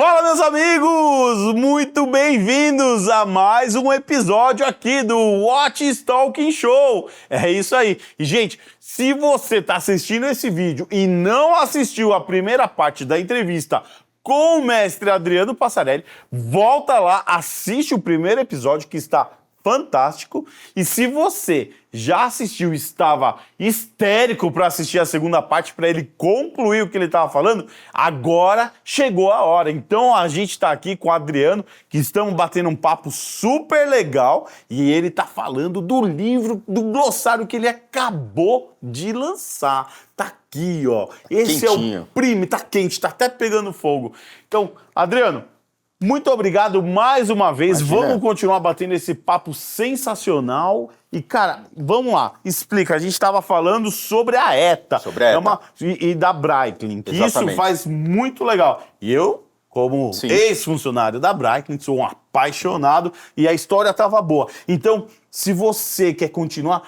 Fala, meus amigos! Muito bem-vindos a mais um episódio aqui do Watch Talking Show. É isso aí. E, gente, se você está assistindo esse vídeo e não assistiu a primeira parte da entrevista com o mestre Adriano Passarelli, volta lá, assiste o primeiro episódio que está fantástico. E se você já assistiu e estava histérico para assistir a segunda parte, para ele concluir o que ele estava falando, agora chegou a hora. Então a gente está aqui com o Adriano, que estamos batendo um papo super legal, e ele está falando do livro, do glossário que ele acabou de lançar. Tá aqui, ó. Esse Quentinho. é o primo, tá quente, tá até pegando fogo. Então, Adriano, muito obrigado mais uma vez. Imagina. Vamos continuar batendo esse papo sensacional. E, cara, vamos lá. Explica. A gente estava falando sobre a ETA. Sobre a ETA. E da Breitling. Que isso Exatamente. faz muito legal. E eu, como Sim. ex-funcionário da Breitling, sou um apaixonado e a história estava boa. Então, se você quer continuar,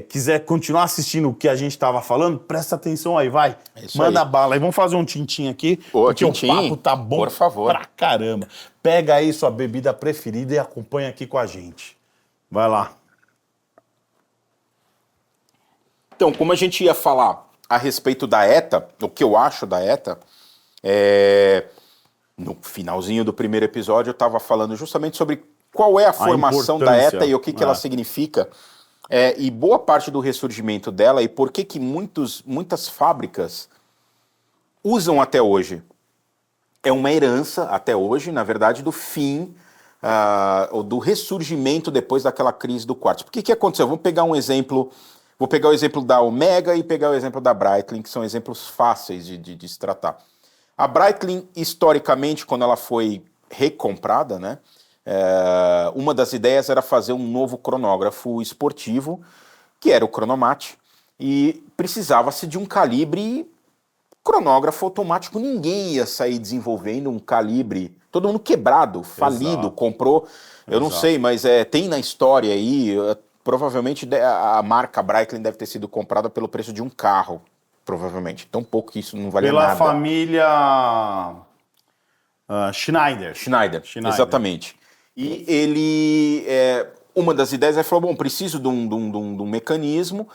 quiser continuar assistindo o que a gente estava falando, presta atenção aí, vai. É isso Manda aí. bala. E vamos fazer um tintim aqui, Ô, porque tintim, o papo tá bom por favor. pra caramba. Pega aí sua bebida preferida e acompanha aqui com a gente. Vai lá. Então, como a gente ia falar a respeito da ETA, o que eu acho da ETA, no finalzinho do primeiro episódio eu estava falando justamente sobre qual é a formação da importância. ETA e o que ela significa, e boa parte do ressurgimento dela e por que muitas fábricas usam até hoje. É uma herança até hoje, na verdade, do fim, ou do ressurgimento depois daquela crise do quartzo. Por que aconteceu? Vou pegar um exemplo. Vou pegar o exemplo da Omega e pegar o exemplo da Breitling, que são exemplos fáceis de se tratar. A Breitling, historicamente, quando ela foi recomprada, né, uma das ideias era fazer um novo cronógrafo esportivo, que era o Chronomat, e precisava-se de um calibre cronógrafo automático. Ninguém ia sair desenvolvendo um calibre, todo mundo quebrado, falido, Exato. comprou, eu não Exato. sei, mas tem na história aí, provavelmente a marca Breitling deve ter sido comprada pelo preço de um carro, provavelmente. Tão pouco que isso não valia Pela nada. família Schneider. Schneider, exatamente. E ele, uma das ideias, ele falou, bom, preciso de um mecanismo.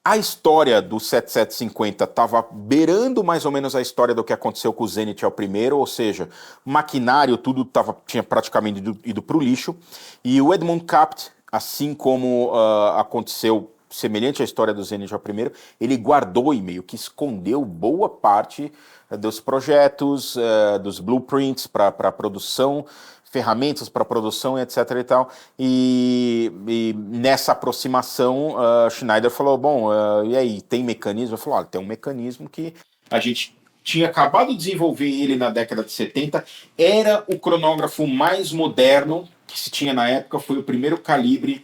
A história do 7750 estava beirando mais ou menos a história do que aconteceu com o Zenith ao primeiro, ou seja, maquinário, tudo tinha praticamente ido para o lixo. E o Edmund Capt, assim como aconteceu semelhante à história do Zenith ao primeiro, ele guardou e meio que escondeu boa parte dos projetos, dos blueprints para produção, ferramentas para produção, etc. e tal. E nessa aproximação, Schneider falou, bom, e aí, tem mecanismo? Eu falei, olha, tem um mecanismo que a gente tinha acabado de desenvolver ele na década de 70, era o cronógrafo mais moderno que se tinha na época, foi o primeiro calibre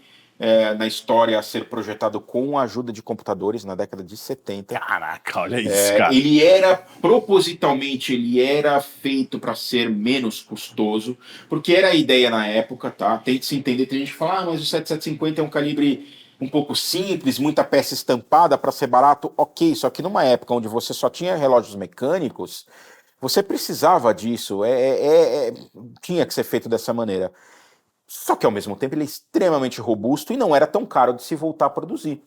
na história a ser projetado com a ajuda de computadores na década de 70. Caraca, olha isso, cara. Ele era, propositalmente, ele era feito para ser menos custoso, porque era a ideia na época, tá? Tem que se entender, tem gente que fala, mas o 7750 é um calibre um pouco simples, muita peça estampada para ser barato, ok, só que numa época onde você só tinha relógios mecânicos, você precisava disso, tinha que ser feito dessa maneira. Só que ao mesmo tempo ele é extremamente robusto e não era tão caro de se voltar a produzir.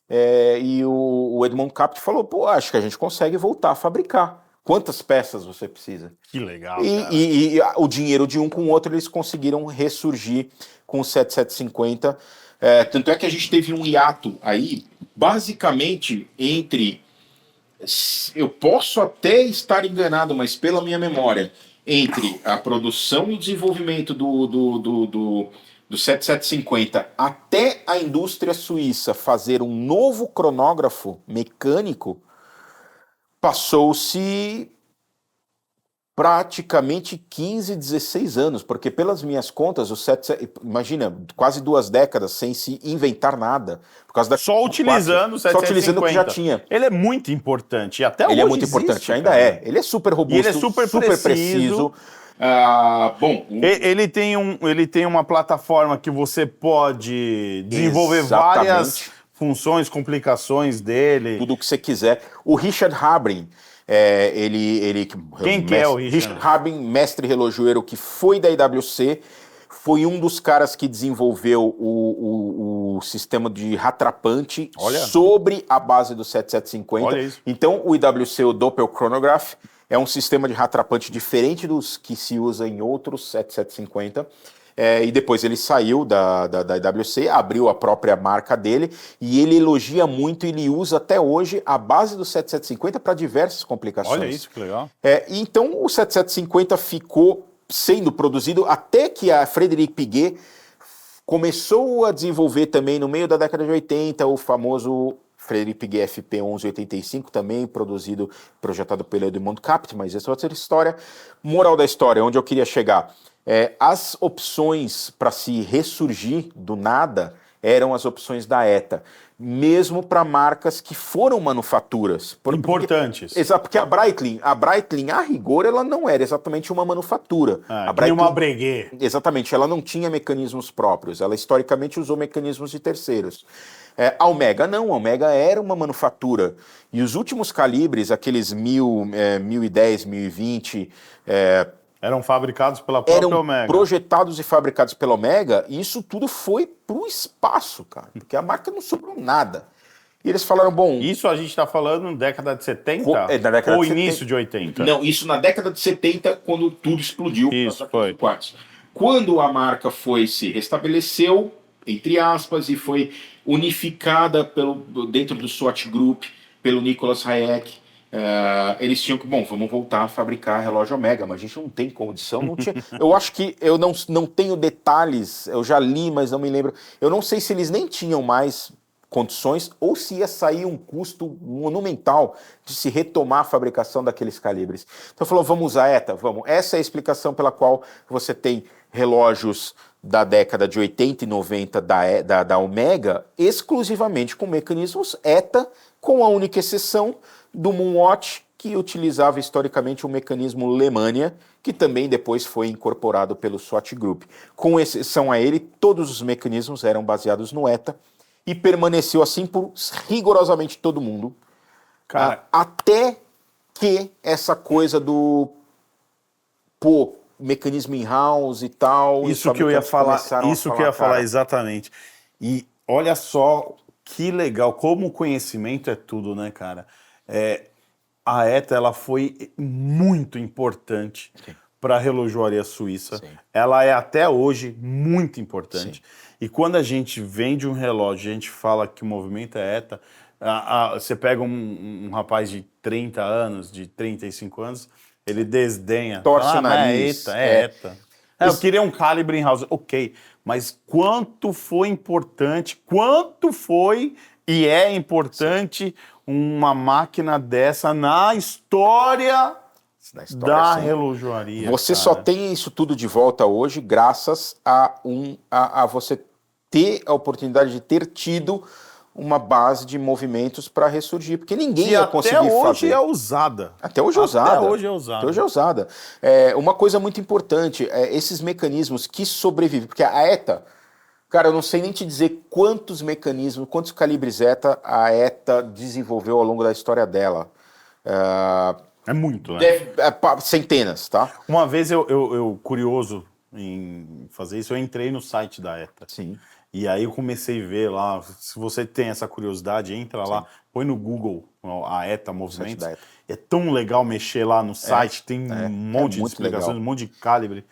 E o Edmund Capt falou, pô, acho que a gente consegue voltar a fabricar. Quantas peças você precisa? Que legal, E, cara. e o dinheiro de um com o outro, eles conseguiram ressurgir com o 7750. Tanto é que a gente teve um hiato aí, basicamente entre... Eu posso até estar enganado, mas pela minha memória, entre a produção e o desenvolvimento do 7750 até a indústria suíça fazer um novo cronógrafo mecânico, passou-se praticamente 15, 16 anos, porque pelas minhas contas, imagina, quase 2 décadas sem se inventar nada. Por causa Só utilizando o 750. Só utilizando o que já tinha. Ele é muito importante, e até hoje Ele é muito existe, importante, ainda cara. é. Ele é super robusto, E ele é super preciso. Bom, Ele tem uma plataforma que você pode desenvolver várias funções, complicações dele. tudo o que você quiser. O Richard Habrin, Quem que é o Richard? Harbin, mestre relojoeiro que foi da IWC, foi um dos caras que desenvolveu o sistema de ratrapante sobre a base do 7750. Olha isso. Então, o IWC, o Doppel Chronograph, é um sistema de ratrapante diferente dos que se usa em outros 7750. E depois ele saiu da IWC, abriu a própria marca dele, e ele elogia muito, ele usa até hoje a base do 7750 para diversas complicações. Olha isso, que legal. Então o 7750 ficou sendo produzido até que a Frédéric Piguet começou a desenvolver também no meio da década de 80 o famoso Frédéric Piguet FP1185, também projetado pelo Edmond Capt, mas essa é outra história. Moral da história, onde eu queria chegar. As opções para se ressurgir do nada eram as opções da ETA, mesmo para marcas que foram manufaturas. Importantes. Exato, porque a Breitling, a rigor, ela não era exatamente uma manufatura. A Breitling, uma Breguet. Exatamente, ela não tinha mecanismos próprios, ela historicamente usou mecanismos de terceiros. A Omega não, a Omega era uma manufatura. E os últimos calibres, aqueles 1010, 1020... eram fabricados pela própria Omega. Eram projetados e fabricados pela Omega, e isso tudo foi pro espaço, cara. Porque a marca não sobrou nada. E eles falaram, bom... Isso a gente está falando na década de 70? Na década ou de início 70. de 80? Não, isso na década de 70, quando tudo explodiu. Isso, foi. Quando a marca se restabeleceu, entre aspas, e foi unificada dentro do SWAT Group, pelo Nicholas Hayek, eles tinham que, vamos voltar a fabricar relógio Omega, mas a gente não tem condição, não tinha. Eu acho que eu não tenho detalhes, eu já li, mas não me lembro. Eu não sei se eles nem tinham mais condições ou se ia sair um custo monumental de se retomar a fabricação daqueles calibres. Então falou, vamos usar ETA? Vamos. Essa é a explicação pela qual você tem relógios da década de 80 e 90 da Omega exclusivamente com mecanismos ETA, com a única exceção do Moonwatch, que utilizava historicamente o mecanismo Lemania, que também depois foi incorporado pelo SWAT Group. Com exceção a ele, todos os mecanismos eram baseados no ETA e permaneceu assim por rigorosamente todo mundo, até que essa coisa do mecanismo in-house e tal... Isso que eu ia falar exatamente. E olha só que legal, como o conhecimento é tudo, né, cara? A ETA ela foi muito importante para a relojoaria suíça. Sim. Ela é até hoje muito importante. Sim. E quando a gente vende um relógio, a gente fala que o movimento é ETA, você pega um rapaz de 30 anos, de 35 anos, ele desdenha. Torce o nariz. É ETA. Eu queria um calibre in-house. Ok, mas quanto foi importante, e é importante uma máquina dessa na história da relojoaria. Você só tem isso tudo de volta hoje graças a você ter a oportunidade de ter tido uma base de movimentos para ressurgir, porque ninguém ia conseguir fazer. Até hoje é usada. Até hoje é usada. Uma coisa muito importante, esses mecanismos que sobrevivem, porque a ETA, cara, eu não sei nem te dizer quantos mecanismos, quantos calibres ETA a ETA desenvolveu ao longo da história dela. É muito, né? Centenas, tá? Uma vez eu curioso em fazer isso, eu entrei no site da ETA. Sim. E aí eu comecei a ver lá, se você tem essa curiosidade, entra lá, põe no Google a ETA Movimentos. É tão legal mexer lá no site, tem um monte de explicações, legal. Um monte de calibre.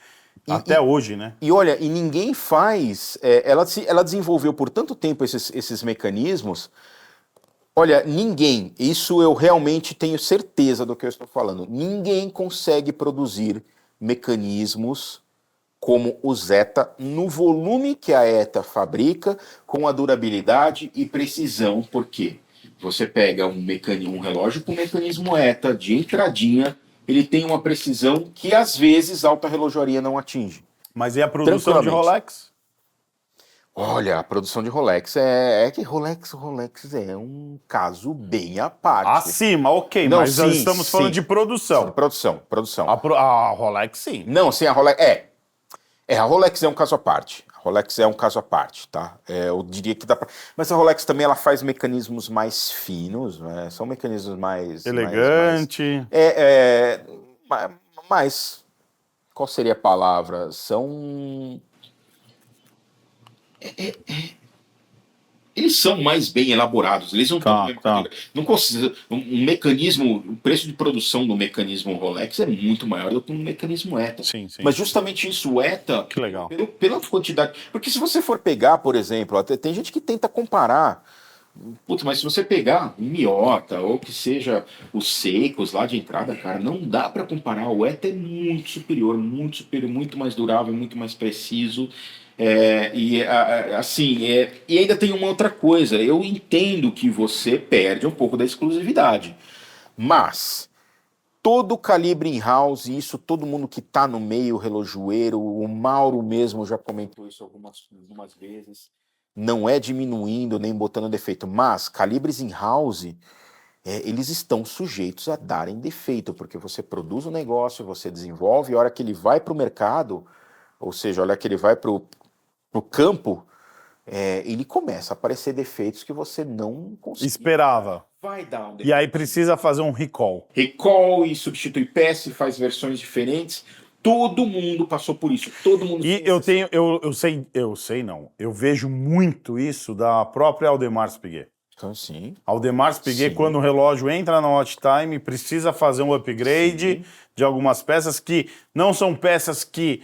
Até hoje, né? E olha, e ninguém faz... ela desenvolveu por tanto tempo esses mecanismos. Olha, isso eu realmente tenho certeza do que eu estou falando. Ninguém consegue produzir mecanismos como o Zeta no volume que a ETA fabrica, com a durabilidade e precisão. Por quê? Você pega um relógio com mecanismo ETA de entradinha, ele tem uma precisão que às vezes a alta relojoaria não atinge. Mas e a produção de Rolex? Olha, a produção de Rolex que Rolex é um caso bem à parte. Acima, ok, não, mas nós estamos falando de produção. Produção. A Rolex, sim. Não, sim, a Rolex a Rolex é um caso à parte. A Rolex é um caso à parte, tá? Eu diria que dá pra... Mas a Rolex também ela faz mecanismos mais finos, né? São mecanismos mais... Elegante. Mais... Qual seria a palavra? São... Eles são mais bem elaborados, eles não estão não consigo, um mecanismo, o preço de produção do mecanismo Rolex é muito maior do que um mecanismo ETA. Sim. Mas justamente isso, o ETA, Que legal. pela quantidade. Porque se você for pegar, por exemplo, até tem gente que tenta comparar. Putz, mas se você pegar um Miyota ou que seja os Seikos lá de entrada, cara, não dá para comparar. O ETA é muito superior, muito mais durável, muito mais preciso. E ainda tem uma outra coisa. Eu entendo que você perde um pouco da exclusividade, mas todo calibre in-house, isso todo mundo que está no meio relojoeiro, o Mauro mesmo já comentou isso algumas vezes, não é diminuindo nem botando defeito, mas calibres in-house, eles estão sujeitos a darem defeito, porque você produz um negócio, você desenvolve, e a hora que ele vai para o mercado, ou seja, a hora que ele vai para o campo, ele começa a aparecer defeitos que você não conseguia. Esperava. Vai dar um defeito. E aí precisa fazer um recall. Recall e substitui peça e faz versões diferentes. Todo mundo passou por isso. Todo mundo. E eu sei não. Eu vejo muito isso da própria Audemars Piguet. Então, sim. Audemars Piguet, Sim. quando o relógio entra na Watch Time, precisa fazer um upgrade de algumas peças que não são peças que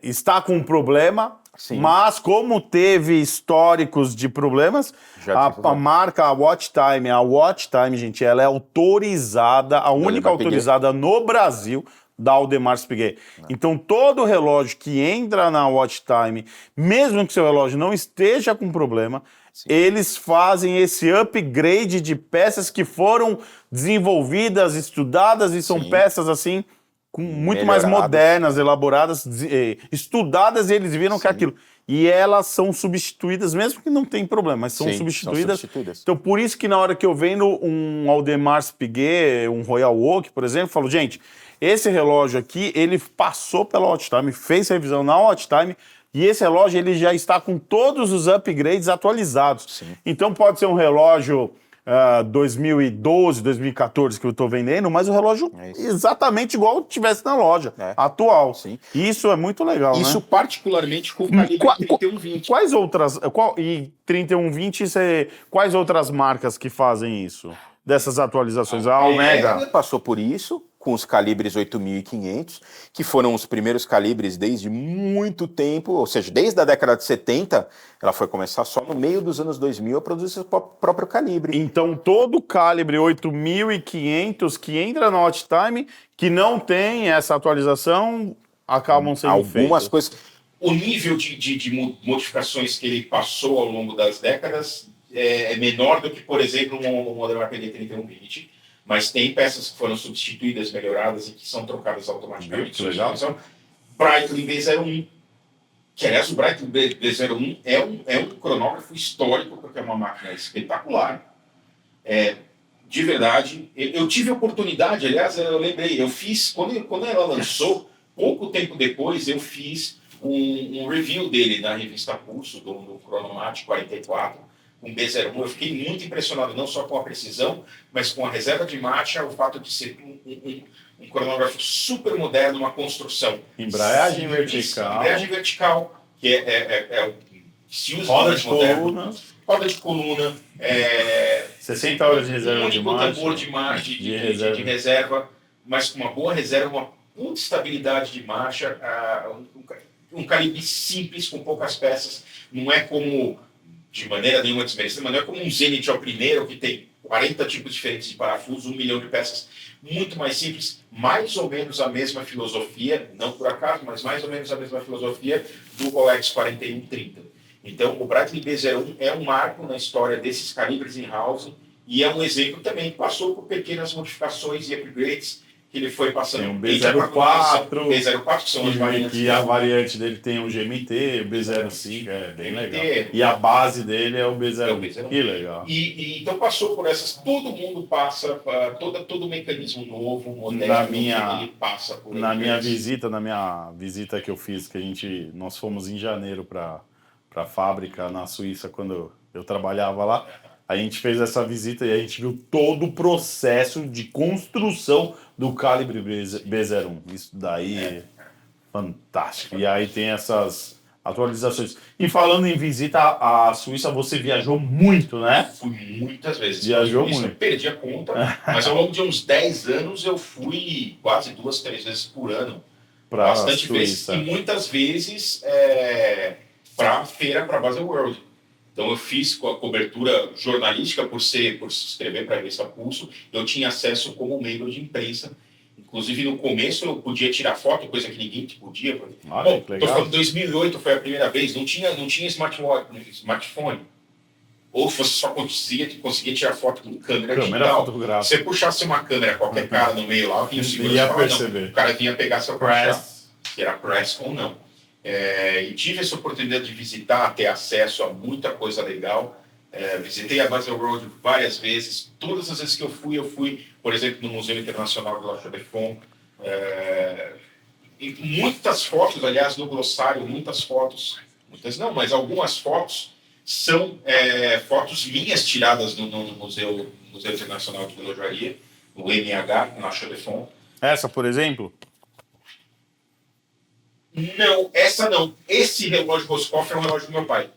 está com problema, mas como teve históricos de problemas, a marca, a Watch Time, gente, ela é autorizada, a única autorizada no Brasil da Audemars Piguet. Então, todo relógio que entra na Watch Time, mesmo que seu relógio não esteja com problema, eles fazem esse upgrade de peças que foram desenvolvidas, estudadas, e são peças assim muito mais modernas, elaboradas, estudadas, e eles viram que aquilo. E elas são substituídas, mesmo que não tem problema, mas são substituídas. Então, por isso que na hora que eu vendo um Audemars Piguet, um Royal Oak, por exemplo, eu falo, gente, esse relógio aqui, ele passou pela Watch Time, fez revisão na Watch Time, e esse relógio ele já está com todos os upgrades atualizados. Então, pode ser um relógio 2012, 2014 que eu estou vendendo, mas o relógio exatamente igual tivesse na loja, atual. Isso é muito legal, isso, né? Particularmente com o calibre 3120. Quais outras... E 3120, quais outras marcas que fazem isso? Dessas atualizações? A Omega passou por isso, com os calibres 8500, que foram os primeiros calibres desde muito tempo, ou seja, desde a década de 70, ela foi começar só no meio dos anos 2000 a produzir seu próprio calibre. Então, todo calibre 8500 que entra na Watch Time, que não tem essa atualização, acabam sendo algumas coisas. O nível de modificações que ele passou ao longo das décadas é menor do que, por exemplo, um modelo APD 3120. Mas tem peças que foram substituídas, melhoradas e que são trocadas automaticamente. Breitling B01, que aliás o Breitling B01 é um cronógrafo histórico, porque é uma máquina espetacular. De verdade, eu tive a oportunidade, aliás, eu lembrei, eu fiz, quando ela lançou, pouco tempo depois, eu fiz um review dele na revista Pulso, do Chronomat 44, com B01, eu fiquei muito impressionado, não só com a precisão, mas com a reserva de marcha, o fato de ser um cronógrafo super moderno, uma construção. Embreagem vertical. Embreagem vertical, que se usa roda de coluna. Roda de coluna. 60 horas de reserva de marcha. Tambor de marcha, de reserva, mas com uma boa reserva, uma puta estabilidade de marcha, um calibre simples, com poucas peças, não é como... de maneira nenhuma desmerecida, mas não é como um Zenith ao primeiro, que tem 40 tipos diferentes de parafuso, 1 milhão de peças, muito mais simples, mais ou menos a mesma filosofia, não por acaso, mas mais ou menos a mesma filosofia do Rolex 4130. Então, o Breitling B01 é um marco na história desses calibres in-house e é um exemplo também que passou por pequenas modificações e upgrades que ele foi passando. Tem um Entre a B04, B04, que são as variantes. que a variante dele tem o GMT, o B05, é bem legal. E a base dele é o B01. Que legal. Então passou por essas, todo mundo passa, todo mecanismo novo, moderno, ele passa por na minha visita que eu fiz, nós fomos em janeiro para a fábrica na Suíça, quando eu trabalhava lá. A gente fez essa visita e a gente viu todo o processo de construção do calibre B01. Isso daí é fantástico. E aí tem essas atualizações. E falando em visita à Suíça, você viajou muito, né? Fui muitas vezes. Viajou muito. Eu perdi a conta, mas ao longo de uns 10 anos eu fui quase 2, 3 vezes por ano. Bastante vezes. E muitas vezes para feira, para Basel World. Então eu fiz com a cobertura jornalística por se inscrever para a revista Pulso, eu tinha acesso como membro de imprensa. Inclusive no começo eu podia tirar foto, coisa que ninguém podia. Bom, estou falando 2008 foi a primeira vez, não tinha smartphone. Ou você só conseguia tirar foto com câmera digital. Se você puxasse uma câmera, qualquer cara no meio lá, vinha o segurança, o cara vinha pegar seu press, que era press ou não. E tive essa oportunidade de visitar, ter acesso a muita coisa legal. Visitei a Basel World várias vezes. Todas as vezes que eu fui, por exemplo, no Museu Internacional de La Chaux-de-Fonds. E muitas fotos, aliás, no glossário, muitas não, mas algumas fotos são fotos minhas tiradas no Museu Internacional de Relojaria, no MH, na Chaux-de-Fonds. Essa, por exemplo? Não, essa não. Esse relógio Roscoff é um relógio do meu pai.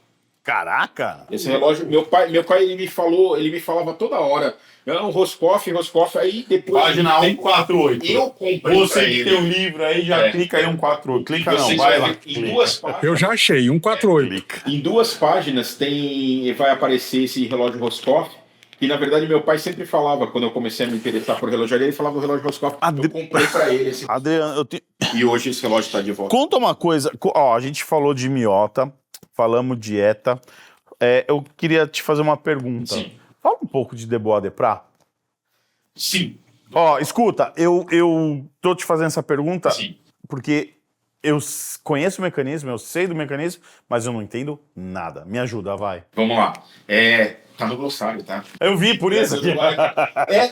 Caraca! Esse relógio, meu pai ele me falava toda hora. Não, Roscoff, aí depois... Página 148. Eu comprei. Você que tem um livro aí, já clica aí 148. Clica não, vai lá. Em 2 páginas. Eu já achei, 148. Em 2 páginas vai aparecer esse relógio Roscoff. E na verdade meu pai sempre falava, quando eu comecei a me interessar por relojaria, ele falava do relógio Roscoff. Eu comprei pra ele esse. Adriano, E hoje esse relógio tá de volta. Conta uma coisa, a gente falou de miota, falamos de ETA. Eu queria te fazer uma pergunta. Sim. Fala um pouco de Debois Deprat. Sim. Escuta, eu tô te fazendo essa pergunta porque eu conheço o mecanismo, eu sei do mecanismo, mas eu não entendo nada. Me ajuda, vai. Vamos lá. Tá no glossário, tá? Eu vi, por isso.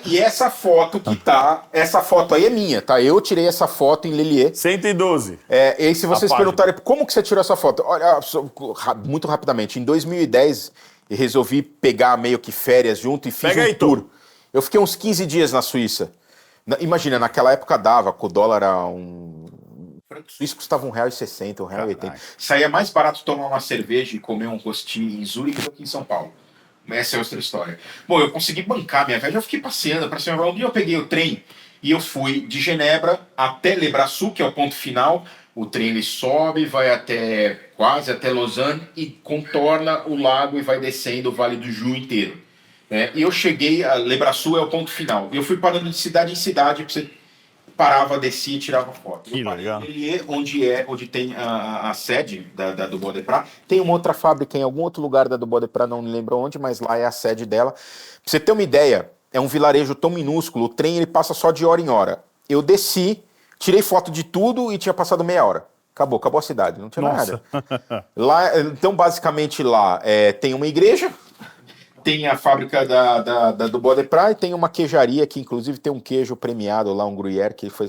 E essa foto essa foto aí é minha, tá? Eu tirei essa foto em Lellier. 112. E aí se vocês perguntarem como que você tirou essa foto, olha, muito rapidamente, em 2010 eu resolvi pegar meio que férias junto e fiz um tour. Eu fiquei uns 15 dias na Suíça. Imagina, naquela época dava, com o dólar a franco suíço custava R$1,60, R$1,80. Saía mais barato tomar uma cerveja e comer um rostinho em Zurique do que em São Paulo. Essa é outra história. Bom, eu consegui bancar minha viagem, eu fiquei passeando para cima. Um dia eu peguei o trem e eu fui de Genebra até Le Brassus, que é o ponto final. O trem ele sobe, vai quase até Lausanne e contorna o lago e vai descendo o Vale do Joux inteiro. E eu cheguei, a Le Brassus é o ponto final. Eu fui parando de cidade em cidade, você parava, descia e tirava foto. Que legal. Onde tem a sede da Debois Deprat. Tem uma outra fábrica em algum outro lugar da Debois Deprat, não me lembro onde, mas lá é a sede dela. Pra você ter uma ideia, é um vilarejo tão minúsculo, o trem ele passa só de hora em hora. Eu desci, tirei foto de tudo e tinha passado meia hora. Acabou a cidade, não tinha nada. Lá, então, basicamente, lá tem uma igreja, tem a fábrica da Debois Deprat e tem uma queijaria que, inclusive, tem um queijo premiado lá, um Gruyère, que foi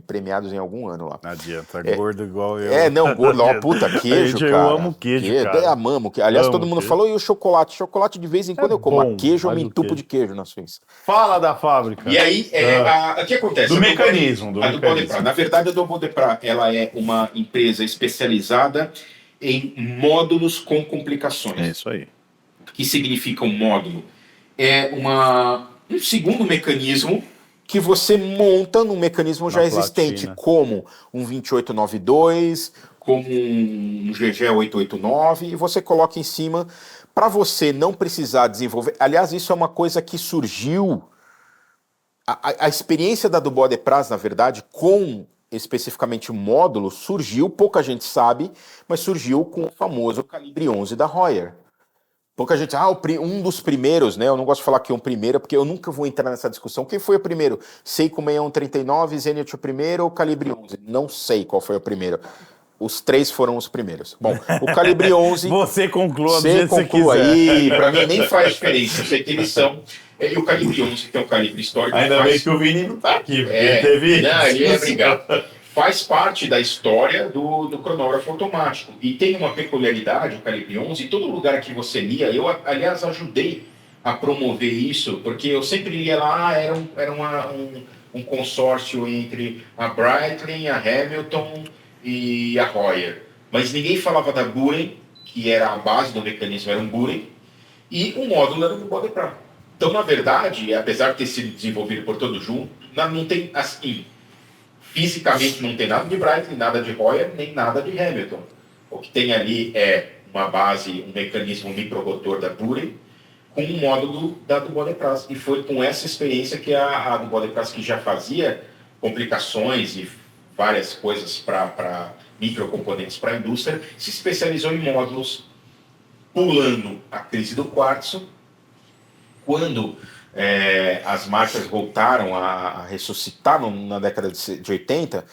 premiado em algum ano lá. Não adianta, gordo igual eu. Gordo, puta, queijo, cara. Eu amo queijo, cara. Amamos. Aliás, todo mundo falou, e o chocolate? Chocolate, de vez em quando eu como. Bom, Queijo, eu me entupo de queijo na Suíça. Fala da fábrica. E aí, o que acontece? Do mecanismo. Na verdade, a Debois Deprat, ela é uma empresa especializada em módulos com complicações. É isso aí. O que significa um módulo? É um segundo mecanismo que você monta num mecanismo já existente, como um 2892, como um GG 889, e você coloca em cima para você não precisar desenvolver. Aliás, isso é uma coisa que surgiu. A experiência da Debois Deprat, na verdade, com especificamente o módulo, surgiu, pouca gente sabe, mas surgiu com o famoso calibre 11 da Heuer. Pouca gente, um dos primeiros, né? Eu não gosto de falar que é um primeiro, porque eu nunca vou entrar nessa discussão. Quem foi o primeiro? Seiko 6139, Zenith o primeiro ou Calibre 11? Não sei qual foi o primeiro. Os três foram os primeiros. Bom, o Calibre 11... Você conclua do Você jeito que você conclua quiser. aí, pra mim nem faz diferença. Eu sei que eles são... E o Calibre 11, que é um calibre histórico... Ainda bem que o Vini não tá aqui, porque ele teve... Não, ele ia brigar. Faz parte da história do cronógrafo automático. E tem uma peculiaridade, o Calibre 11, em todo lugar que você lia, eu, aliás, ajudei a promover isso, porque eu sempre lia lá, era um consórcio entre a Breitling, a Hamilton e a Heuer. Mas ninguém falava da Buren, que era a base do mecanismo, era um Buren, e o módulo era do Bodeprat. Então, na verdade, apesar de ter sido desenvolvido por todo junto, não tem assim... Fisicamente não tem nada de Breitling, nada de Heuer, nem nada de Hamilton. O que tem ali é uma base, um mecanismo microrotor da Buren, com um módulo da do Bodeprat. E foi com essa experiência que a do Bodeprat, que já fazia complicações e várias coisas para microcomponentes para a indústria, se especializou em módulos, pulando a crise do quartzo, quando... as marcas voltaram a ressuscitar na década de 80,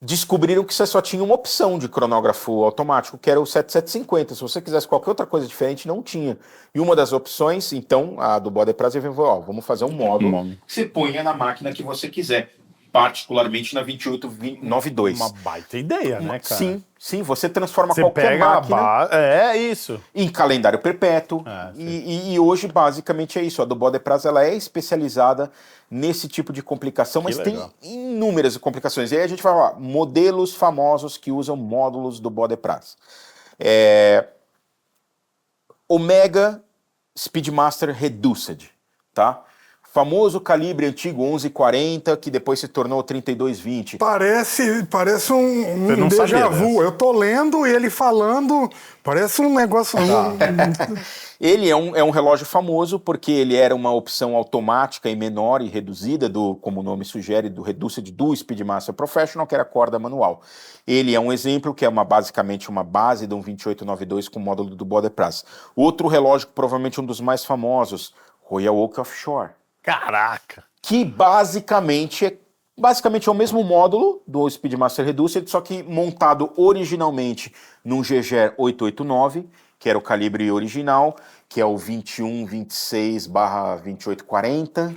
descobriram que você só tinha uma opção de cronógrafo automático, que era o 7750. Se você quisesse qualquer outra coisa diferente, não tinha. E uma das opções, então, a do Bodeprat, falou, vamos fazer um módulo que você ponha na máquina que você quiser, particularmente na 2892. Uma baita ideia, né, cara? Sim, você transforma Você qualquer pega máquina isso. em calendário perpétuo. E hoje, basicamente, é isso. A do Bodeprat, ela é especializada nesse tipo de complicação, mas tem inúmeras complicações. E aí a gente vai falar modelos famosos que usam módulos do Bodeprat. Omega Speedmaster Reduced, tá? Famoso calibre antigo 1140, que depois se tornou 3220. Parece um déjà vu. Eu tô lendo ele falando, parece um negócio... Ele é um relógio famoso porque ele era uma opção automática e menor e reduzida, como o nome sugere, do Reduced do Speedmaster Professional, que era corda manual. Ele é um exemplo que é basicamente uma base de um 2892 com módulo do Bodeprat. Outro relógio, provavelmente um dos mais famosos, Royal Oak Offshore. Caraca! Que basicamente é o mesmo módulo do Speedmaster Reduced, só que montado originalmente num Gégère 889, que era o calibre original, que é o 2126/2840,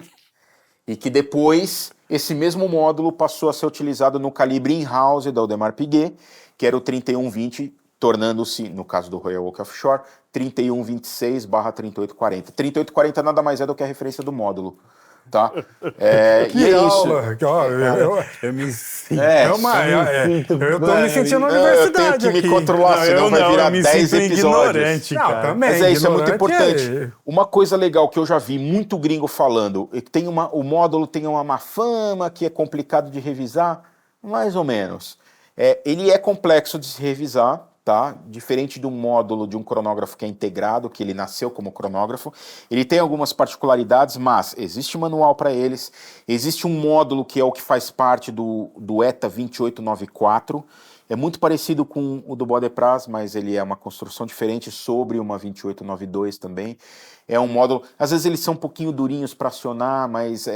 e que depois esse mesmo módulo passou a ser utilizado no calibre in-house da Audemars Piguet, que era o 3120, tornando-se, no caso do Royal Oak Offshore, 3126/3840. 3840 nada mais é do que a referência do módulo. Tá? Que aula! Eu me sinto... eu tô me sentindo na universidade. Eu tenho que aqui. me controlar, senão vai virar 10 episódios. Cara. Também, mas isso é muito importante. Uma coisa legal que eu já vi muito gringo falando, é que o módulo tem uma má fama, que é complicado de revisar, mais ou menos. Ele é complexo de se revisar, tá? Diferente do módulo de um cronógrafo que é integrado, que ele nasceu como cronógrafo. Ele tem algumas particularidades, mas existe manual para eles. Existe um módulo que é o que faz parte do ETA 2894. É muito parecido com o do Bodeprat, mas ele é uma construção diferente sobre uma 2892 também. É um módulo... Às vezes eles são um pouquinho durinhos para acionar, mas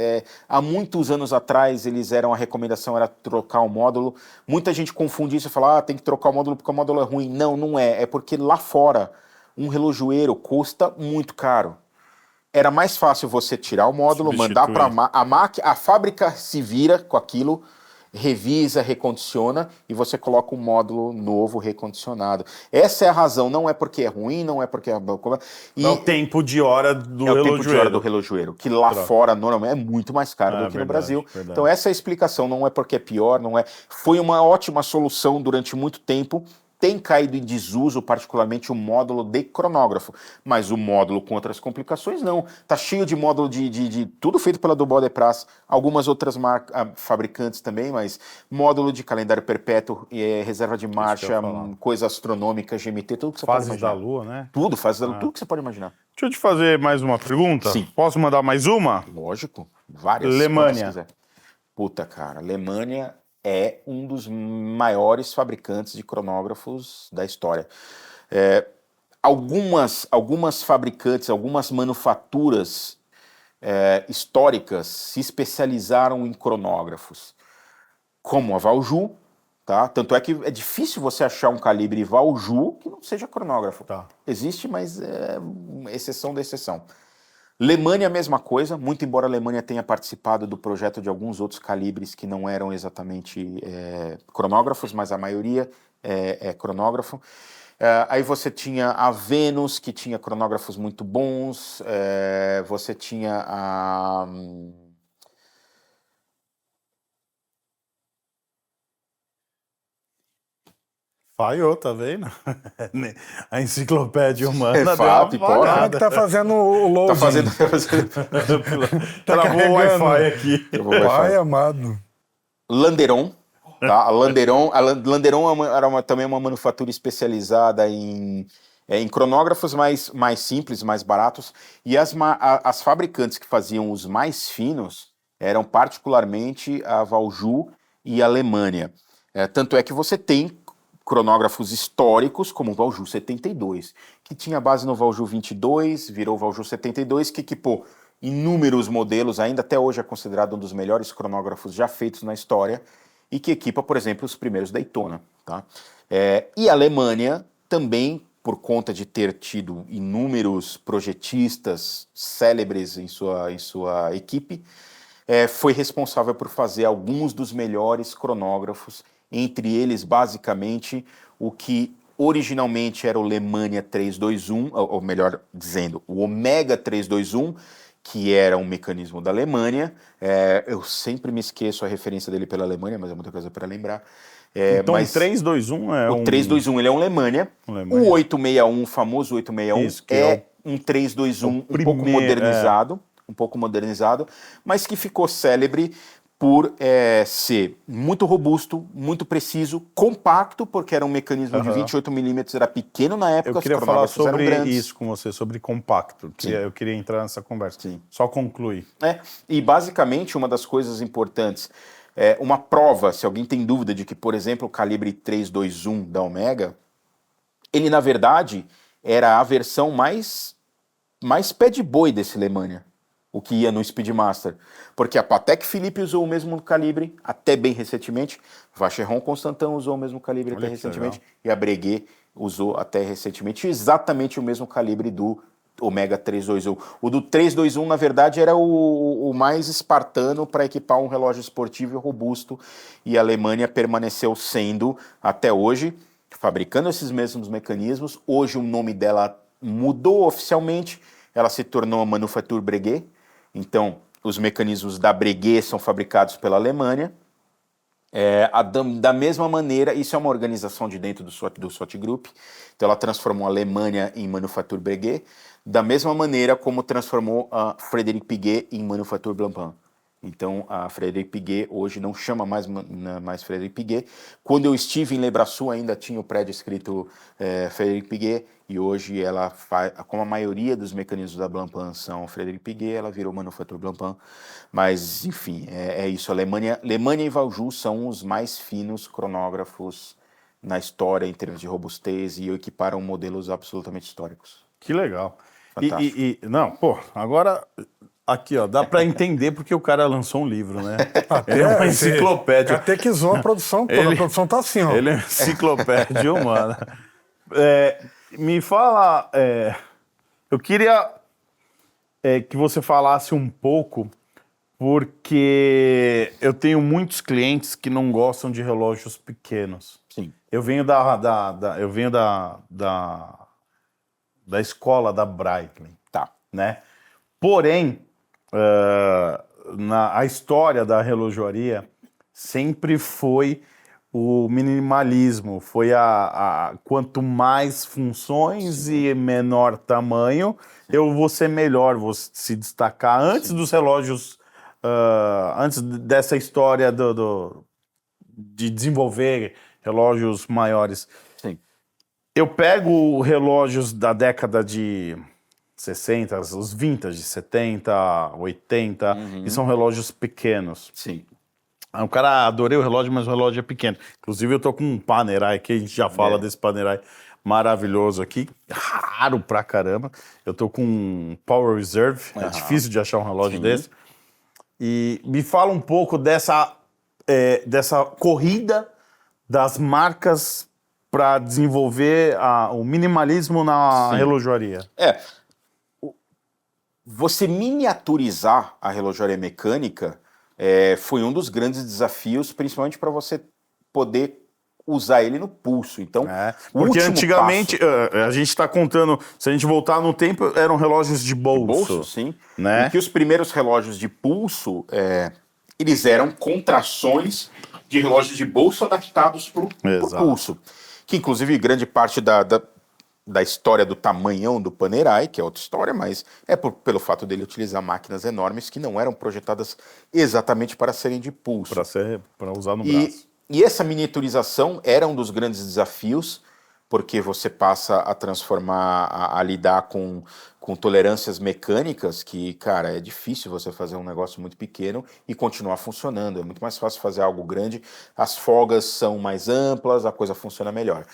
há muitos anos atrás a recomendação era trocar o módulo. Muita gente confunde isso e fala, tem que trocar o módulo porque o módulo é ruim. Não, não é. É porque lá fora um relojoeiro custa muito caro. Era mais fácil você tirar o módulo, mandar para a fábrica se vira com aquilo, revisa, recondiciona e você coloca um módulo novo recondicionado. Essa é a razão, não é porque é ruim, não é porque é... É o tempo de hora do relojoeiro. É o tempo de hora do relojoeiro, que lá fora normalmente é muito mais caro do que no Brasil. Verdade. Então essa é a explicação, não é porque é pior, não é... Foi uma ótima solução durante muito tempo. Tem caído em desuso, particularmente o módulo de cronógrafo, mas o módulo com outras complicações não. Tá cheio de módulo de tudo feito pela do Bodeprat, algumas outras fabricantes também, mas módulo de calendário perpétuo, reserva de marcha, coisa astronômica, GMT, tudo que você pode imaginar. Fases da Lua, né? Tudo, fases da Lua, tudo que você pode imaginar. Deixa eu te fazer mais uma pergunta. Sim. Posso mandar mais uma? Lógico, várias. Alemanha. Puta, cara, Alemanha é um dos maiores fabricantes de cronógrafos da história. algumas fabricantes, algumas manufaturas históricas se especializaram em cronógrafos, como a Valjoux, tá? Tanto é que é difícil você achar um calibre Valjoux que não seja cronógrafo. Tá. Existe, mas é exceção da exceção. Lemania, a mesma coisa, muito embora a Lemania tenha participado do projeto de alguns outros calibres que não eram exatamente cronógrafos, mas a maioria é cronógrafo. Aí você tinha a Venus, que tinha cronógrafos muito bons, você tinha a... Falhou, tá vendo? A enciclopédia humana É fato, deu uma Como é falhada. que tá fazendo o loading? Tá fazendo... Travou o carregando. Wi-Fi aqui. Pai amado. Landeron, tá? A Landeron era também uma manufatura especializada em cronógrafos mais simples, mais baratos, e as fabricantes que faziam os mais finos eram particularmente a Valjoux e a Lemania. Tanto é que você tem cronógrafos históricos, como o Valjoux 72, que tinha base no Valjoux 22, virou Valjoux 72, que equipou inúmeros modelos, ainda até hoje é considerado um dos melhores cronógrafos já feitos na história, e que equipa, por exemplo, os primeiros Daytona. Tá? E a Lemania também, por conta de ter tido inúmeros projetistas célebres em sua equipe, foi responsável por fazer alguns dos melhores cronógrafos, entre eles, basicamente, o que originalmente era o Lemania 321, ou melhor dizendo, o Omega 321, que era um mecanismo da Lemania. Eu sempre me esqueço a referência dele pela Lemania, mas é muita coisa para lembrar. Então mas o 321 é o 321 ele é um Lemania. O 861, o famoso 861, Isso, que é um 321 um pouco primeiro, modernizado, mas que ficou célebre por ser muito robusto, muito preciso, compacto, porque era um mecanismo de 28mm, era pequeno na época, Eu queria os falar cronógrafos eram sobre grandes. isso com você, sobre compacto, que Sim. eu queria entrar nessa conversa. Sim. Só conclui. E basicamente uma das coisas importantes, uma prova, se alguém tem dúvida de que, por exemplo, o calibre 321 da Omega, ele na verdade era a versão mais pé de boi desse Lemania, o que ia no Speedmaster, porque a Patek Philippe usou o mesmo calibre até bem recentemente, Vacheron Constantin usou o mesmo calibre Olha até que recentemente, legal. e a Breguet usou até recentemente exatamente o mesmo calibre do Omega 321. O do 321, na verdade, era o mais espartano para equipar um relógio esportivo e robusto, e a Alemanha permaneceu sendo, até hoje, fabricando esses mesmos mecanismos. Hoje o nome dela mudou oficialmente, ela se tornou a Manufacture Breguet. Então, os mecanismos da Breguet são fabricados pela Alemanha. Da mesma maneira, isso é uma organização de dentro do SWAT Group, então ela transformou a Alemanha em Manufacture Breguet, da mesma maneira como transformou a Frédéric Piguet em Manufacture Blancpain. Então, a Frédéric Piguet hoje não chama mais Frédéric Piguet. Quando eu estive em Le Brassus, ainda tinha o prédio escrito Frédéric Piguet, e hoje ela faz, como a maioria dos mecanismos da Blancpain são Frédéric Piguet, ela virou Manufacture Blancpain. Mas, enfim, é isso. A Lemania e Valjoux são os mais finos cronógrafos na história em termos de robustez e equiparam modelos absolutamente históricos. Que legal. Fantástico. Não, pô, agora aqui, ó, dá pra entender porque o cara lançou um livro, né? Ele é uma enciclopédia. Catequizou a produção toda. A produção tá assim, ó. Ele é uma enciclopédia humana. Me fala, eu queria que você falasse um pouco, porque eu tenho muitos clientes que não gostam de relógios pequenos. Sim. Eu venho da escola da Breitling, Tá. né? Porém, a história da relojoaria sempre foi o minimalismo, foi quanto mais funções e menor tamanho, eu vou ser melhor, vou se destacar. Antes dos relógios, antes dessa história de desenvolver relógios maiores, Sim. eu pego relógios da década de 60, os vintage, 70, 80, e são relógios pequenos. Sim. O cara, adorei o relógio, mas o relógio é pequeno. Inclusive, eu tô com um Panerai aqui, a gente já fala desse Panerai. maravilhoso aqui, raro pra caramba. Eu tô com um Power Reserve, é difícil de achar um relógio desse. E me fala um pouco dessa corrida das marcas para desenvolver o minimalismo na relojoaria. Você miniaturizar a relojoaria mecânica foi um dos grandes desafios, principalmente para você poder usar ele no pulso. Então, porque antigamente, a gente está contando, se a gente voltar no tempo, eram relógios de bolso. Bolso, sim. Né? E que os primeiros relógios de pulso, eles eram contrações de relógios de bolso adaptados para o pulso. Que, inclusive, grande parte da história do tamanhão do Panerai, que é outra história, mas pelo fato dele utilizar máquinas enormes que não eram projetadas exatamente para serem de pulso. Para usar no braço. E essa miniaturização era um dos grandes desafios, porque você passa a transformar, a lidar com tolerâncias mecânicas que, cara, é difícil você fazer um negócio muito pequeno e continuar funcionando. É muito mais fácil fazer algo grande, as folgas são mais amplas, a coisa funciona melhor.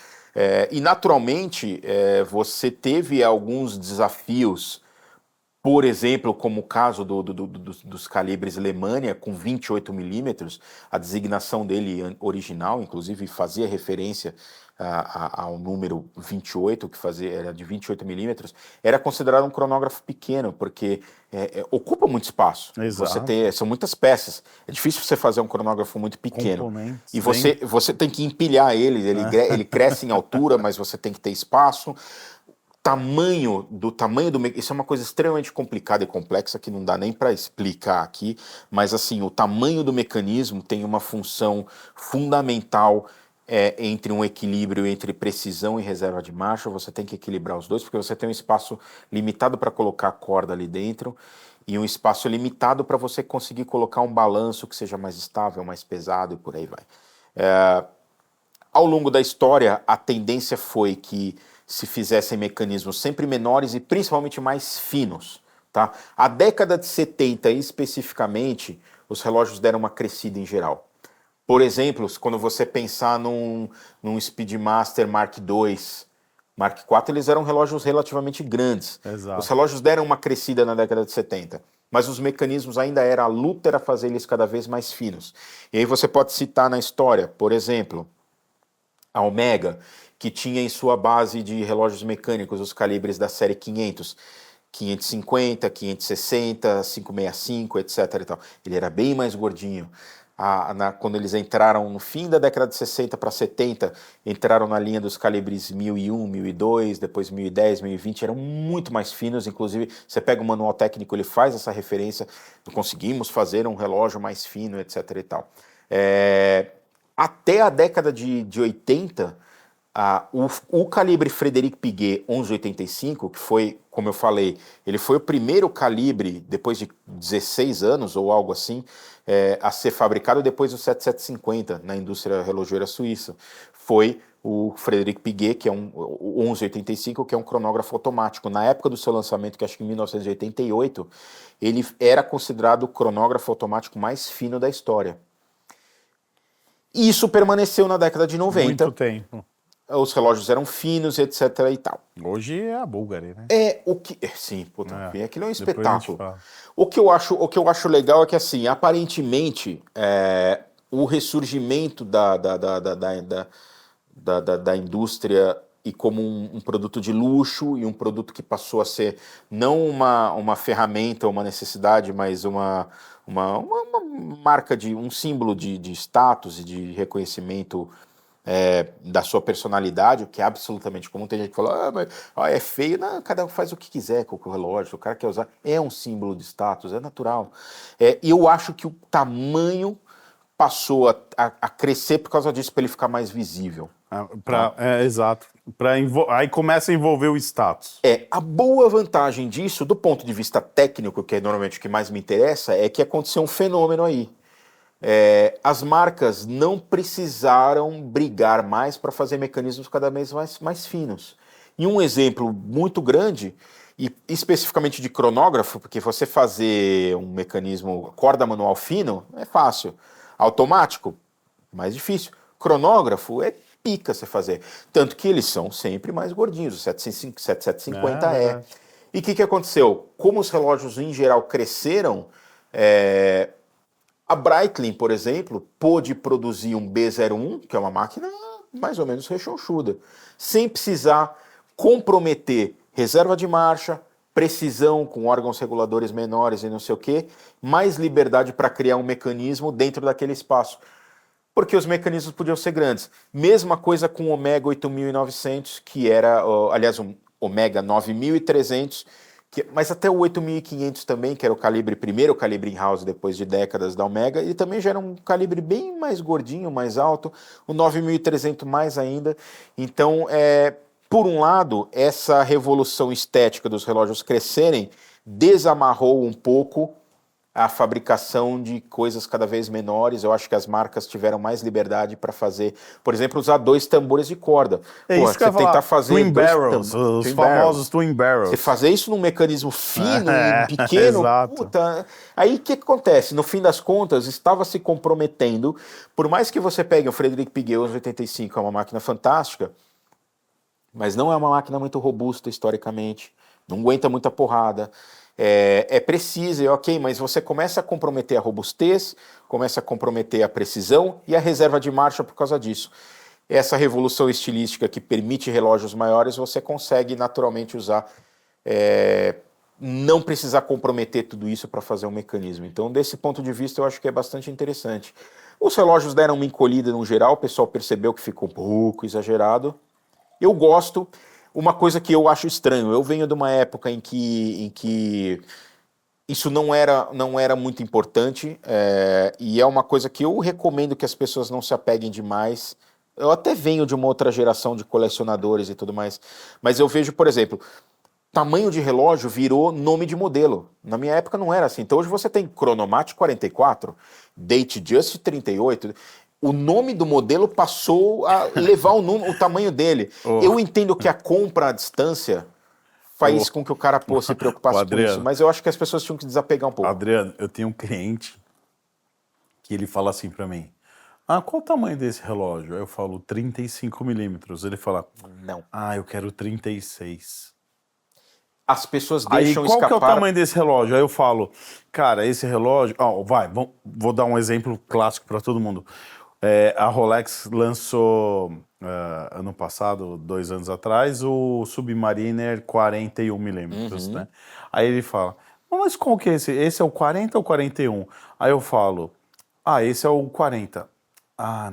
E, naturalmente, você teve alguns desafios, por exemplo, como o caso dos calibres Lemania com 28 milímetros, a designação dele original, inclusive, fazia referência ao número 28, que era de 28 milímetros, era considerado um cronógrafo pequeno, porque ocupa muito espaço. Exato. São muitas peças. É difícil você fazer um cronógrafo muito pequeno. Componentes, e você tem que empilhar ele cresce em altura, mas você tem que ter espaço. Tamanho do isso é uma coisa extremamente complicada e complexa que não dá nem para explicar aqui, mas assim, o tamanho do mecanismo tem uma função fundamental entre um equilíbrio entre precisão e reserva de marcha. Você tem que equilibrar os dois, porque você tem um espaço limitado para colocar a corda ali dentro e um espaço limitado para você conseguir colocar um balanço que seja mais estável, mais pesado e por aí vai. Ao longo da história, a tendência foi que se fizessem mecanismos sempre menores e principalmente mais finos. Tá? A década de 70, especificamente, os relógios deram uma crescida em geral. Por exemplo, quando você pensar num Speedmaster Mark II, Mark IV, eles eram relógios relativamente grandes. Exato. Os relógios deram uma crescida na década de 70. Mas os mecanismos a luta era fazer eles cada vez mais finos. E aí você pode citar na história, por exemplo, a Omega, que tinha em sua base de relógios mecânicos os calibres da série 500, 550, 560, 565, etc. E tal. Ele era bem mais gordinho. Quando eles entraram no fim da década de 60 para 70, entraram na linha dos calibres 1001, 1002, depois 1010, 1020, eram muito mais finos. Inclusive, você pega o manual técnico, ele faz essa referência, conseguimos fazer um relógio mais fino, etc. e tal. Até a década de 80, o calibre Frederic Piguet 1185, que foi, como eu falei, ele foi o primeiro calibre, depois de 16 anos ou algo assim, a ser fabricado depois do 7750 na indústria relojoeira suíça. Foi o Frederic Piguet, que é o 1185, que é um cronógrafo automático. Na época do seu lançamento, que acho que em 1988, ele era considerado o cronógrafo automático mais fino da história. Isso permaneceu na década de 90. Muito tempo. Os relógios eram finos, etc. e tal. Hoje é a Bulgari, né? Sim, puta, aquilo é um Depois espetáculo. O que eu acho legal é que, assim, aparentemente, o ressurgimento da indústria e como um produto de luxo e um produto que passou a ser não uma ferramenta, uma necessidade, mas uma marca, um símbolo de status e de reconhecimento da sua personalidade, o que é absolutamente comum. Tem gente que fala, mas é feio. Não, cada um faz o que quiser com o relógio, o cara quer usar, é um símbolo de status, é natural. E eu acho que o tamanho passou a crescer por causa disso, para ele ficar mais visível. Exato. Aí começa a envolver o status. A boa vantagem disso, do ponto de vista técnico, que é normalmente o que mais me interessa, é que aconteceu um fenômeno aí. As marcas não precisaram brigar mais para fazer mecanismos cada vez mais finos. E um exemplo muito grande, e especificamente de cronógrafo, porque você fazer um mecanismo corda manual fino é fácil. Automático, mais difícil. Cronógrafo é pica você fazer. Tanto que eles são sempre mais gordinhos, o 7750 é. E o que aconteceu? Como os relógios em geral cresceram, a Breitling, por exemplo, pôde produzir um B01, que é uma máquina mais ou menos rechonchuda, sem precisar comprometer reserva de marcha, precisão com órgãos reguladores menores e não sei o quê, mais liberdade para criar um mecanismo dentro daquele espaço. Porque os mecanismos podiam ser grandes. Mesma coisa com o Omega 8900, que era, aliás, o Omega 9300, mas até o 8500 também, que era o calibre primeiro, o calibre in-house depois de décadas da Omega, ele também já era um calibre bem mais gordinho, mais alto, o 9300 mais ainda. Então, por um lado, essa revolução estética dos relógios crescerem desamarrou um pouco a fabricação de coisas cada vez menores. Eu acho que as marcas tiveram mais liberdade para fazer, por exemplo, usar 2 tambores de corda. Isso que eu ia tentar fazer Twin Barrels, os famosos Twin Barrels. Você fazer isso num mecanismo fino e pequeno, puta. Aí o que acontece? No fim das contas, estava se comprometendo, por mais que você pegue o Frederic Piguet 85, é uma máquina fantástica, mas não é uma máquina muito robusta historicamente, não aguenta muita porrada. É precisa, ok, mas você começa a comprometer a robustez, começa a comprometer a precisão e a reserva de marcha por causa disso. Essa revolução estilística que permite relógios maiores, você consegue naturalmente usar, não precisar comprometer tudo isso para fazer um mecanismo. Então, desse ponto de vista, eu acho que é bastante interessante. Os relógios deram uma encolhida no geral, o pessoal percebeu que ficou um pouco exagerado. Eu gosto. Uma coisa que eu acho estranho, eu venho de uma época em que isso não era muito importante, e é uma coisa que eu recomendo que as pessoas não se apeguem demais. Eu até venho de uma outra geração de colecionadores e tudo mais, mas eu vejo, por exemplo, tamanho de relógio virou nome de modelo. Na minha época não era assim. Então hoje você tem Chronomat 44, Datejust 38... O nome do modelo passou a levar o tamanho dele. Eu entendo que a compra à distância faz com que o cara se preocupasse com isso, mas eu acho que as pessoas tinham que desapegar um pouco. Adriano, eu tenho um cliente que ele fala assim pra mim, qual o tamanho desse relógio? Eu falo 35 milímetros. Ele fala, não. Eu quero 36. As pessoas deixam qual escapar... que é o tamanho desse relógio? Aí eu falo, cara, esse relógio... vou dar um exemplo clássico pra todo mundo. A Rolex lançou ano passado, 2 anos atrás, o Submariner 41 milímetros, né? Aí ele fala, mas qual que é esse? Esse é o 40 ou 41? Aí eu falo, esse é o 40.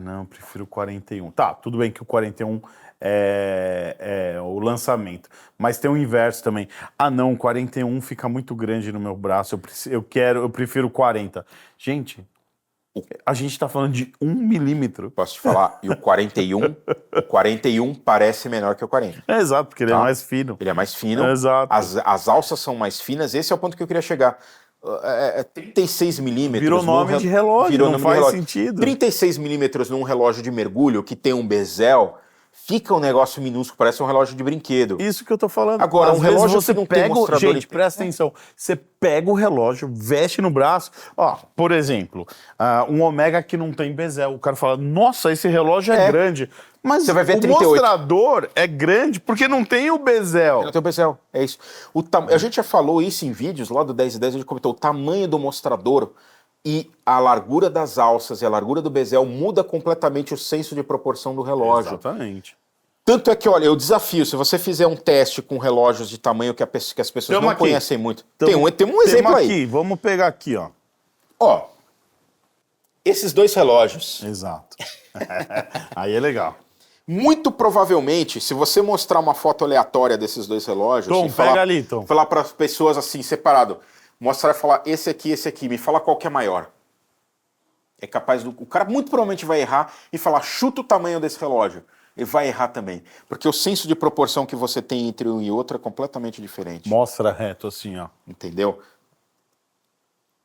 Não, prefiro o 41. Tá, tudo bem que o 41 é o lançamento, mas tem o inverso também. Não, o 41 fica muito grande no meu braço, eu prefiro o 40. Gente... A gente tá falando de 1 milímetro. Posso te falar? E o 41 parece menor que o 40. Exato, porque ele é mais fino. Ele é mais fino. Exato. As alças são mais finas. Esse é o ponto que eu queria chegar. 36 milímetros... Virou nome de relógio, não faz sentido. 36 milímetros num relógio de mergulho que tem um bezel... Fica um negócio minúsculo, parece um relógio de brinquedo. Isso que eu tô falando. Agora, um relógio que não tem mostrador... Gente, presta atenção. Você pega o relógio, veste no braço. Por exemplo, um Omega que não tem bezel. O cara fala, nossa, esse relógio é grande. Mas você vai ver o 38. Mostrador é grande porque não tem o bezel. Não tem o bezel, é isso. A gente já falou isso em vídeos, lá do 10 e 10, a gente comentou o tamanho do mostrador e a largura das alças e a largura do bezel muda completamente o senso de proporção do relógio. Exatamente. Tanto é que, olha, eu desafio, se você fizer um teste com relógios de tamanho que as pessoas não conhecem muito. Tem um exemplo aí. Vamos pegar aqui, ó. Esses 2 relógios. Exato. Aí é legal. Muito provavelmente, se você mostrar uma foto aleatória desses 2 relógios... Tom, pega ali, Tom. Falar para as pessoas assim, separado... Mostrar e falar, esse aqui, me fala qual que é maior. É capaz o cara muito provavelmente vai errar e falar, chuta o tamanho desse relógio. Ele vai errar também. Porque o senso de proporção que você tem entre um e outro é completamente diferente. Mostra reto assim, ó. Entendeu?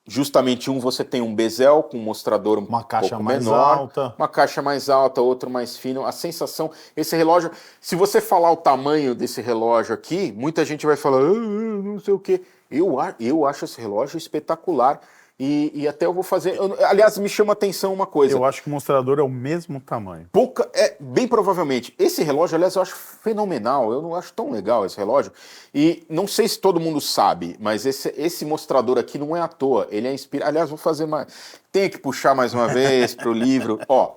Justamente você tem um bezel com um mostrador uma caixa pouco mais menor, alta. Uma caixa mais alta, outro mais fino. A sensação, esse relógio, se você falar o tamanho desse relógio aqui, muita gente vai falar, não sei o quê. Eu acho esse relógio espetacular. e até eu vou fazer... aliás, me chama a atenção uma coisa. Eu acho que o mostrador é o mesmo tamanho. Bem provavelmente. Esse relógio, aliás, eu acho fenomenal. Eu não acho tão legal esse relógio. E não sei se todo mundo sabe, mas esse mostrador aqui não é à toa. Ele é inspirado... Aliás, vou fazer mais... Tenho que puxar mais uma vez para o livro. Ó,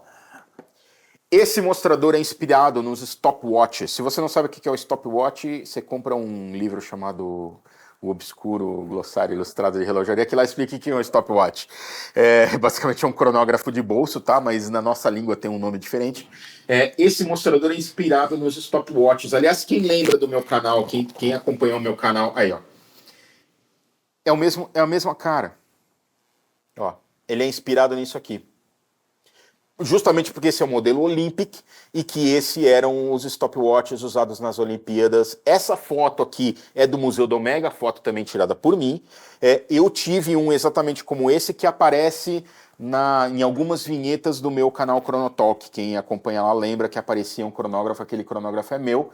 esse mostrador é inspirado nos stopwatches. Se você não sabe o que é o stopwatch, você compra um livro chamado... O Obscuro Glossário Ilustrado de Relojaria, que lá explica o que é um stopwatch. Basicamente é um cronógrafo de bolso, tá? Mas na nossa língua tem um nome diferente. Esse mostrador é inspirado nos stopwatches. Aliás, quem lembra do meu canal, quem acompanhou o meu canal, aí, ó. É a mesma cara. Ó, ele é inspirado nisso aqui. Justamente porque esse é o modelo Olympic e que esse eram os stopwatches usados nas Olimpíadas. Essa foto aqui é do Museu do Omega, foto também tirada por mim. Eu tive um exatamente como esse que aparece em algumas vinhetas do meu canal Chronotalk. Quem acompanha lá lembra que aparecia um cronógrafo, aquele cronógrafo é meu.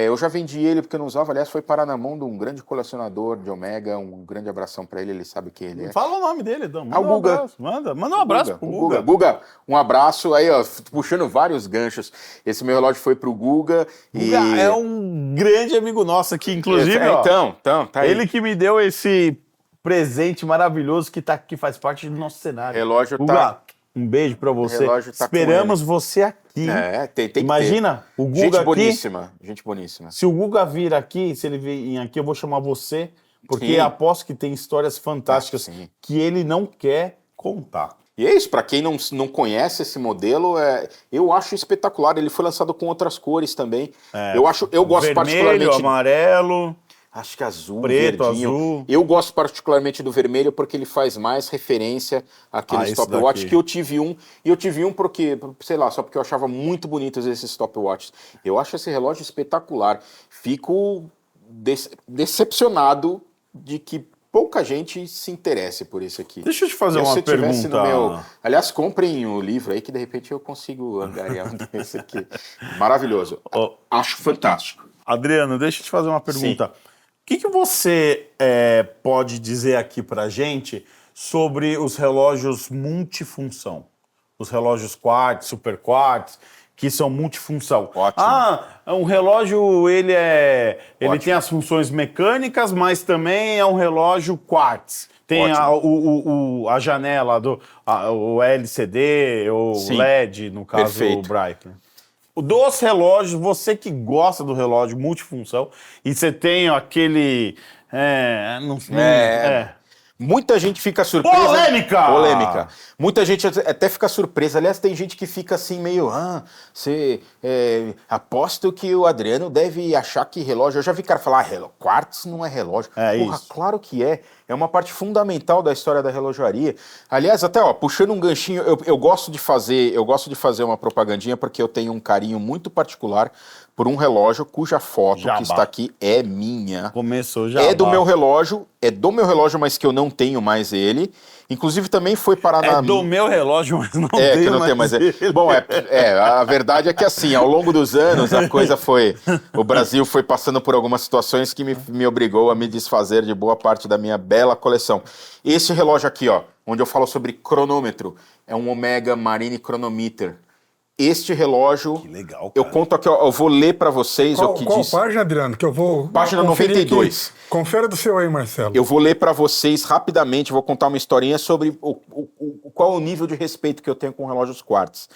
Eu já vendi ele porque eu não usava, aliás, foi parar na mão de um grande colecionador de Omega. Um grande abração pra ele o que ele é. Fala o nome dele, Dom. O Guga. Manda um abraço pro Guga. Guga, um abraço aí, ó, puxando vários ganchos. Esse meu relógio foi pro Guga. Guga é um grande amigo nosso aqui, inclusive, ó. Então, tá aí. Ele que me deu esse presente maravilhoso que faz parte do nosso cenário. Relógio Guga, tá... Um beijo pra você. Tá Esperamos você aqui. Tem que Imagina, ter. O Guga gente aqui. boníssima, gente boníssima. Se o Guga vir aqui, se ele vir aqui, eu vou chamar você, porque Sim. aposto que tem histórias fantásticas que ele não quer contar. E é isso, para quem não conhece esse modelo, eu acho espetacular. Ele foi lançado com outras cores também. Eu gosto vermelho, particularmente... amarelo... Acho que azul, preto, verdinho. azul. Eu gosto particularmente do vermelho porque ele faz mais referência àquele stopwatch que eu tive um. E eu tive um porque, sei lá, só porque eu achava muito bonitos esses stopwatches. Eu acho esse relógio espetacular. Fico decepcionado de que pouca gente se interesse por esse aqui. Deixa eu te fazer uma pergunta. Aliás, comprem o livro aí que de repente eu consigo angariar esse aqui. Maravilhoso. Acho fantástico. Adriano, deixa eu te fazer uma pergunta. Sim. O que você pode dizer aqui pra gente sobre os relógios multifunção? Os relógios quartz, super quartz, que são multifunção. Ótimo. Um relógio, ele tem as funções mecânicas, mas também é um relógio quartz. Tem a janela, o LCD, o LED, no caso, Perfeito. o Breitling. Dos relógios, você que gosta do relógio multifunção, e você tem aquele... Muita gente fica surpresa. Polêmica! Muita gente até fica surpresa. Aliás, tem gente que fica assim meio... aposto que o Adriano deve achar que relógio... Eu já vi cara falar, quartz não é relógio. Porra, isso. Claro que é. É uma parte fundamental da história da relojaria. Aliás, até puxando um ganchinho, eu gosto de fazer uma propagandinha porque eu tenho um carinho muito particular por um relógio cuja foto que está aqui é minha. Começou já. É do meu relógio, mas que eu não tenho mais ele. Inclusive também foi parar do meu relógio, mas não tenho que eu não tenho mais ele. Bom, a verdade é que assim, ao longo dos anos a coisa foi... O Brasil foi passando por algumas situações que me obrigou a me desfazer de boa parte da minha bela coleção. Esse relógio aqui, ó, onde eu falo sobre cronômetro, é um Omega Marine Chronometer. Este relógio... Que legal, cara. Eu conto aqui, ó, eu vou ler para vocês o que diz... Qual página, Adriano? Que eu vou... Página 92. Aqui. Confere do seu aí, Marcelo. Eu vou ler para vocês rapidamente, vou contar uma historinha sobre qual é o nível de respeito que eu tenho com relógios quartz.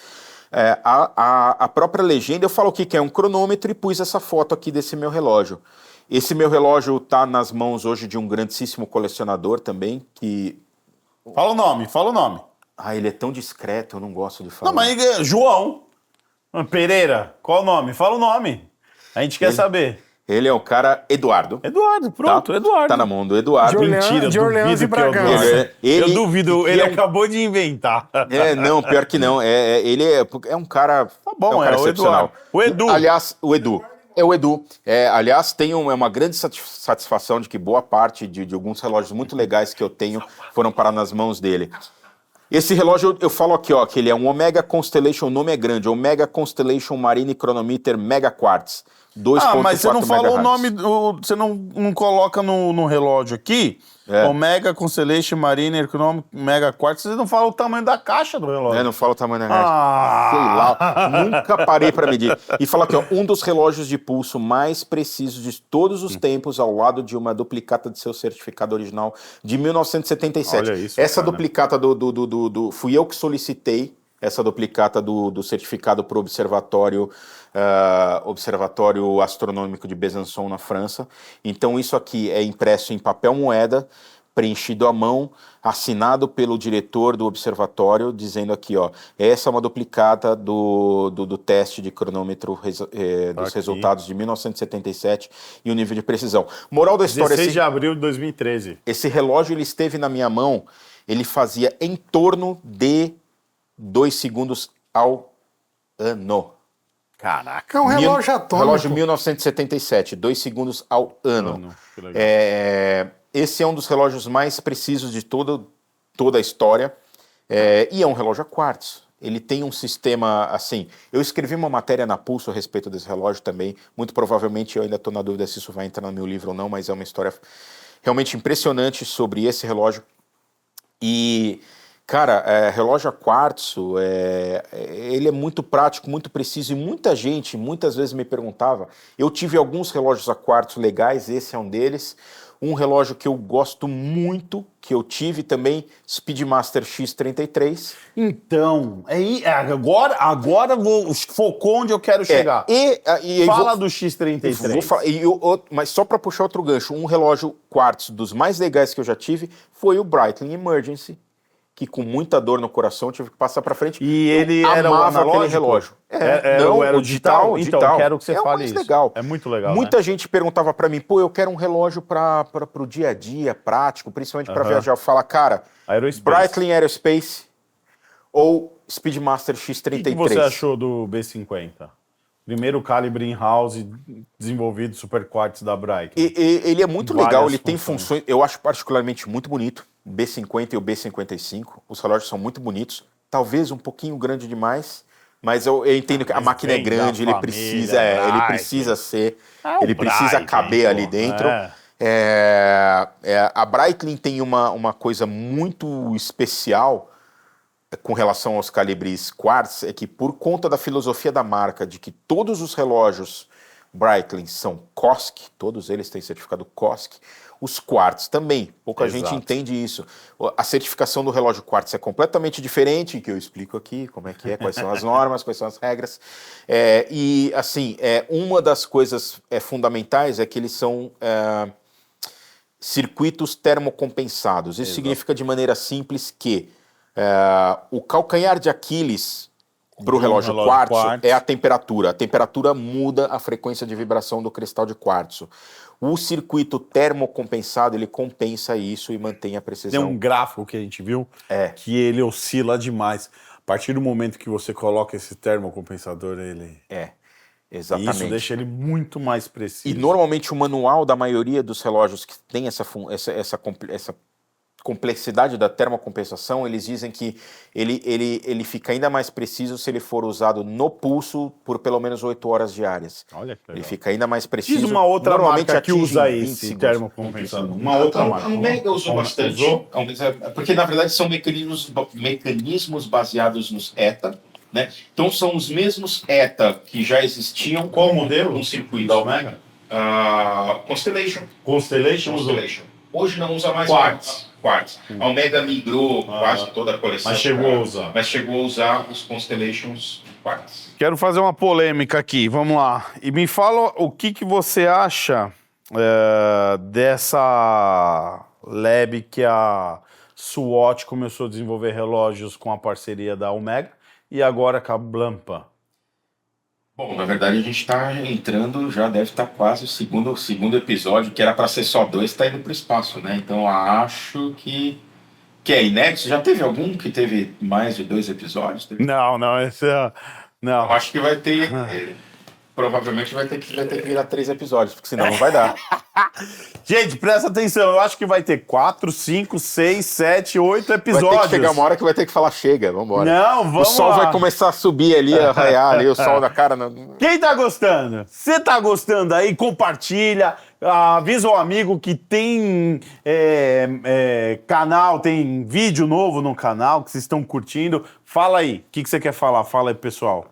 A própria legenda, eu falo o que é um cronômetro e pus essa foto aqui desse meu relógio. Esse meu relógio está nas mãos hoje de um grandíssimo colecionador também, que... Fala o nome. Ele é tão discreto, eu não gosto de falar. Não, mas João Pereira, qual o nome? Fala o nome. A gente quer saber. Ele é o cara Eduardo. Eduardo, pronto, Eduardo. Tá na mão do Eduardo. Mentira, de Orleans e Bragança. Eu duvido, ele acabou de inventar. Não, pior que não. Ele é um cara, tá bom, é um cara excepcional. O Edu. Aliás, o Edu. É o Edu. Aliás, tenho uma grande satisfação de que boa parte de alguns relógios muito legais que eu tenho foram parar nas mãos dele. Esse relógio, eu falo aqui, ó, que ele é um Omega Constellation, o nome é grande, Omega Constellation Marine Chronometer Mega Quartz. 2.4 mas você não falou o megahertz. nome, você não coloca no relógio aqui, Omega, Constellation, Mariner, Economic, Mega Quartz, você não fala o tamanho da caixa do relógio. Não fala o tamanho da caixa. Sei lá, nunca parei para medir. E fala aqui, ó, um dos relógios de pulso mais precisos de todos os tempos, ao lado de uma duplicata de seu certificado original de 1977. Olha isso, essa cara. duplicata fui eu que solicitei essa duplicata do certificado para o Observatório Astronômico de Besançon, na França. Então isso aqui é impresso em papel moeda, preenchido à mão, assinado pelo diretor do observatório, dizendo aqui, ó, essa é uma duplicata do teste de cronômetro dos resultados de 1977 e o nível de precisão. Moral da história... 16 de abril de 2013. Esse relógio, ele esteve na minha mão, ele fazia em torno de 2 segundos ao ano. Caraca. É um relógio atômico. Relógio 1977, 2 segundos ao ano. Que legal. Esse é um dos relógios mais precisos de toda a história. E é um relógio a quartzo. Ele tem um sistema assim. Eu escrevi uma matéria na Pulso a respeito desse relógio também. Muito provavelmente eu ainda estou na dúvida se isso vai entrar no meu livro ou não, mas é uma história realmente impressionante sobre esse relógio. E, cara, relógio a quartzo, ele é muito prático, muito preciso, e muita gente, muitas vezes me perguntava. Eu tive alguns relógios a quartzo legais, esse é um deles. Um relógio que eu gosto muito, que eu tive também, Speedmaster X33. Então, agora focou onde eu quero chegar. Fala do X33. Vou falar, mas só para puxar outro gancho, um relógio quartzo dos mais legais que eu já tive foi o Breitling Emergency, que com muita dor no coração tive que passar para frente. E ele era o amava aquele analógico? relógio. Não, era o digital? Então, eu quero que você fale mais isso. Legal. É muito legal, Muita gente perguntava para mim, pô, eu quero um relógio para o dia a dia, prático, principalmente para viajar. Eu falo, cara, Aerospace. Breitling Aerospace ou Speedmaster O X33. que você achou do B50? Primeiro calibre in-house desenvolvido super quartz da Breitling. Ele é muito Várias legal, ele tem funções. funções, eu acho particularmente muito bonito. O B50 e o B55, os relógios são muito bonitos, talvez um pouquinho grande demais, mas eu entendo que a máquina é grande, ele precisa Breitling, caber ali pô, dentro. A Breitling tem uma coisa muito especial com relação aos calibres quartz, é que por conta da filosofia da marca, de que todos os relógios Breitling são COSC, todos eles têm certificado COSC, os quartz também. Pouca gente entende isso. A certificação do relógio quartz é completamente diferente, que eu explico aqui como é que é, quais são as normas, quais são as regras. E, assim, uma das coisas fundamentais é que eles são circuitos termocompensados. Isso significa, de maneira simples, que o calcanhar de Aquiles para o relógio quartzo é a temperatura. A temperatura muda a frequência de vibração do cristal de quartzo. O circuito termocompensado, ele compensa isso e mantém a precisão. Tem um gráfico que a gente viu que ele oscila demais. A partir do momento que você coloca esse termocompensador, ele... Exatamente. Isso deixa ele muito mais preciso. E normalmente o manual da maioria dos relógios que tem essa complexidade da termocompensação, eles dizem que ele fica ainda mais preciso se ele for usado no pulso por pelo menos 8 horas diárias. Olha que legal. Ele fica ainda mais preciso. Diz uma outra normalmente marca que atinge usa 20 esse segundos. termocompensador. Uma outra marca. A Omega usou bastante. Porque, na verdade, são mecanismos baseados nos ETA. Né? Então, são os mesmos ETA que já existiam. Qual o modelo no circuito da Omega? Constellation. Constellation. Hoje não usa mais Quartz. A Omega migrou quase toda a coleção. Mas chegou a usar. Os Constellations Quartz. Quero fazer uma polêmica aqui, vamos lá. E me fala o que você acha dessa lab que a Swatch começou a desenvolver relógios com a parceria da Omega e agora com a Blancpain. Bom, na verdade a gente está entrando, já deve estar quase o segundo episódio, que era para ser só 2, está indo para o espaço, né? Então acho que é inédito. Já teve algum que teve mais de 2 episódios? Não, esse não. Eu acho que vai ter. Provavelmente vai ter que virar 3 episódios, porque senão não vai dar. Gente, presta atenção. Eu acho que vai ter 4, 5, 6, 7, 8 episódios. Vai ter que chegar uma hora que vai ter que falar chega, vambora. Não, vamos O sol lá. vai começar a subir ali, a raiar ali, o sol na cara. Quem tá gostando? Você tá gostando aí? Compartilha. Avisa o amigo que tem canal, tem vídeo novo no canal, que vocês estão curtindo. Fala aí. O que você quer falar? Fala aí, pessoal.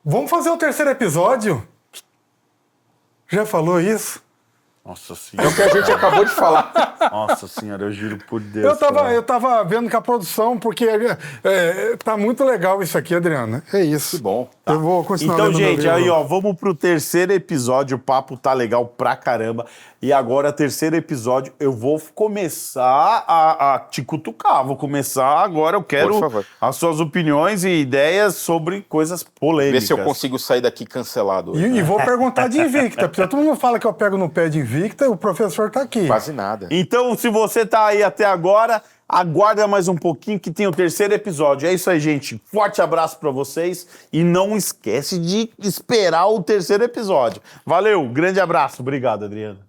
Vamos fazer o terceiro episódio? Já falou isso? Nossa senhora. É o que a gente acabou de falar. Nossa senhora, eu juro por Deus. Eu tava vendo com a produção, porque tá muito legal isso aqui, Adriano. É isso. Que bom. Eu vou continuar Então, lendo meu gente, livro. aí, ó, vamos pro terceiro episódio. O papo tá legal pra caramba. E agora, terceiro episódio, eu vou começar a te cutucar. Vou começar agora, eu Por quero favor. as suas opiniões e ideias sobre coisas polêmicas. Vê se eu consigo sair daqui cancelado hoje. E vou perguntar de Invicta, porque todo mundo fala que eu pego no pé de Invicta, o professor tá aqui. Quase nada. Então, se você tá aí até agora, aguarda mais um pouquinho que tem o terceiro episódio. É isso aí, gente. Forte abraço pra vocês e não esquece de esperar o terceiro episódio. Valeu, grande abraço. Obrigado, Adriano.